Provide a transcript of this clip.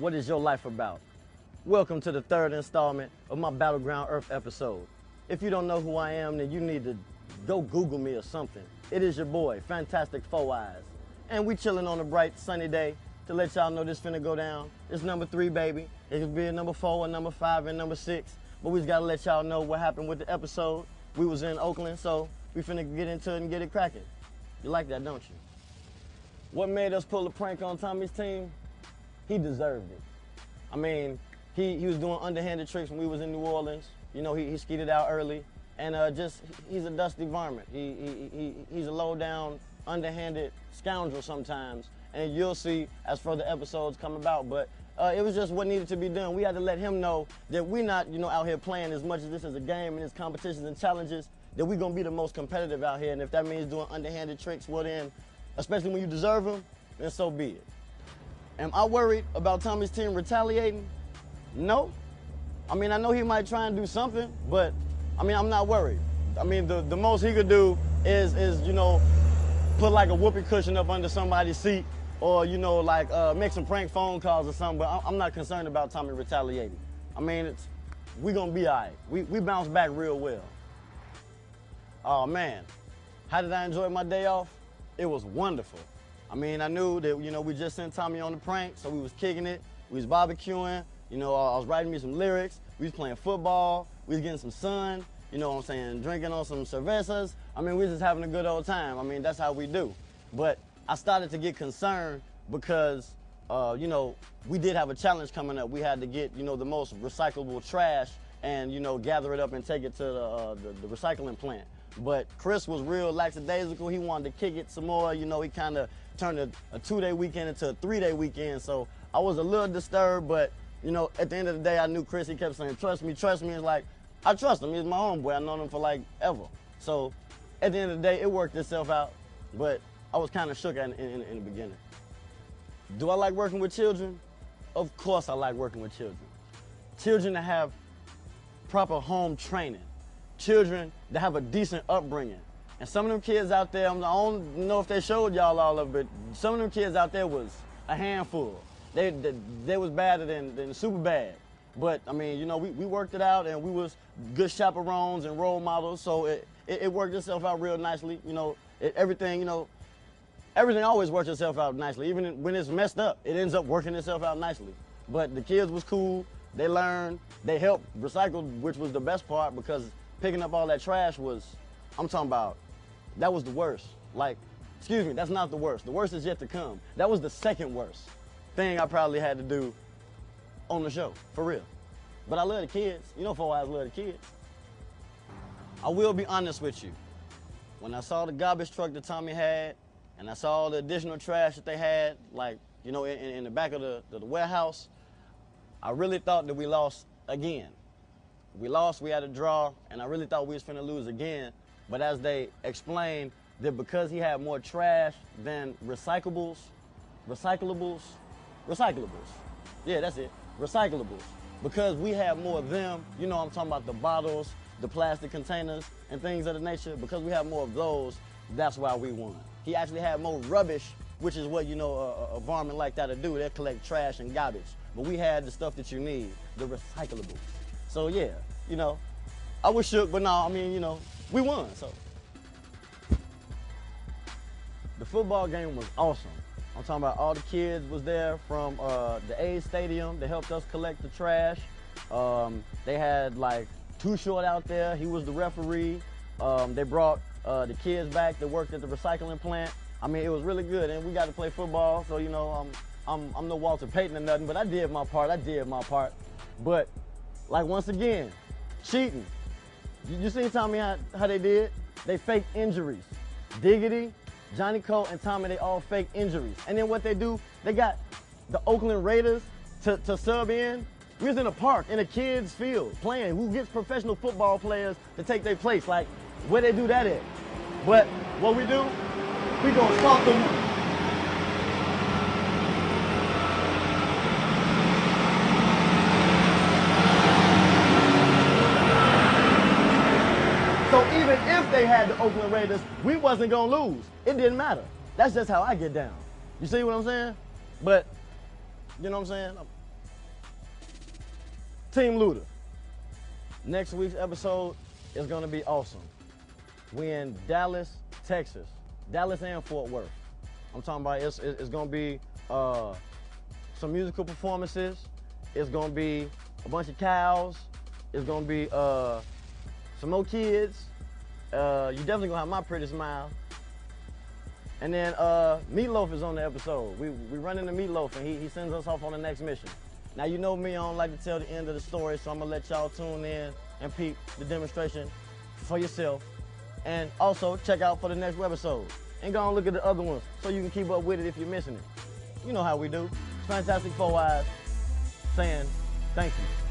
What is your life about? Welcome to the third installment of my Battleground-Earth episode. If you don't know who I am, then you need to go Google me or something. It is your boy, Fantastic Four Eyes. And we chilling on a bright, sunny day to let y'all know this finna go down. It's number 3, baby. It could be a number 4, a number 5, and number 6. But we just gotta let y'all know what happened with the episode. We was in Oakland, so we finna get into it and get it cracking. You like that, don't you? What made us pull a prank on Tommy's team? He deserved it. I mean, he was doing underhanded tricks when we was in New Orleans. You know, he skeeted out early. And he's a dusty varmint. He's a low-down, underhanded scoundrel sometimes. And you'll see as further episodes come about. But it was just what needed to be done. We had to let him know that we're not, out here playing as much as this is a game and it's competitions and challenges, that we're going to be the most competitive out here. And if that means doing underhanded tricks, well then, especially when you deserve them, then so be it. Am I worried about Tommy's team retaliating? No. I mean, I know he might try and do something, but I mean, I'm not worried. I mean, the most he could do is put like a whoopee cushion up under somebody's seat or, make some prank phone calls or something, but I'm not concerned about Tommy retaliating. I mean, we're going to be all right. We bounce back real well. Oh, man. How did I enjoy my day off? It was wonderful. I mean, I knew that, we just sent Tommy on the prank, so we was kicking it. We was barbecuing. I was writing me some lyrics. We was playing football. We was getting some sun. You know what I'm saying? Drinking on some cervezas. I mean, we was just having a good old time. I mean, that's how we do. But I started to get concerned because, we did have a challenge coming up. We had to get, the most recyclable trash and, gather it up and take it to the recycling plant. But Chris was real lackadaisical. He wanted to kick it some more. He kind of turned a 2-day weekend into a 3-day weekend. So I was a little disturbed, but, at the end of the day, I knew Chris. He kept saying, trust me. It's like, I trust him. He's my homeboy. I've known him for like ever. So at the end of the day, it worked itself out. But I was kind of shook in the beginning. Do I like working with children? Of course I like working with children. Children that have proper home training. Children that have a decent upbringing. And some of them kids out there, I don't know if they showed y'all all of it, but some of them kids out there was a handful. They was badder than super bad. But, I mean, we worked it out and we was good chaperones and role models, so it worked itself out real nicely. Everything always works itself out nicely. Even when it's messed up, it ends up working itself out nicely. But the kids was cool, they learned, they helped recycle, which was the best part because picking up all that trash was, I'm talking about, that was the worst. Like, excuse me, that's not the worst. The worst is yet to come. That was the second worst thing I probably had to do on the show, for real. But I love the kids. Four Eyes love the kids. I will be honest with you. When I saw the garbage truck that Tommy had, and I saw the additional trash that they had, like, in the back of the warehouse, I really thought that we lost again. We lost, we had a draw, and I really thought we was finna lose again. But as they explained, that because he had more trash than recyclables, yeah, that's it, recyclables. Because we have more of them, I'm talking about the bottles, the plastic containers, and things of the nature, because we have more of those, that's why we won. He actually had more rubbish, which is what, a varmint like that to do. They'll collect trash and garbage. But we had the stuff that you need, the recyclables. So yeah, I was shook, but no, I mean, we won, so. The football game was awesome. I'm talking about all the kids was there from the A stadium. They helped us collect the trash. They had like Too Short out there. He was the referee. They brought the kids back that worked at the recycling plant. I mean, it was really good, and we got to play football. So I'm no Walter Payton or nothing, but I did my part. But like once again, cheating. You see, Tommy, how they did? They faked injuries. Diggity, Johnny Cole, and Tommy, they all fake injuries. And then what they do, they got the Oakland Raiders to sub in. We was in a park, in a kid's field, playing. Who gets professional football players to take their place? Like, where they do that at? But what we do, we gonna stalk them. So even if they had the Oakland Raiders, we wasn't gonna lose. It didn't matter. That's just how I get down. You see what I'm saying? But, you know what I'm saying? Team Luda. Next week's episode is gonna be awesome. We in Dallas, Texas. Dallas and Fort Worth. I'm talking about it's gonna be some musical performances. It's gonna be a bunch of cows. It's gonna be some more kids. You definitely gonna have my pretty smile. And then Meatloaf is on the episode. We run into Meatloaf and he sends us off on the next mission. Now you know me, I don't like to tell the end of the story, so I'm gonna let y'all tune in and peep the demonstration for yourself. And also check out for the next webisode. And go and look at the other ones so you can keep up with it if you're missing it. You know how we do. It's Fantastic Four Eyes saying thank you.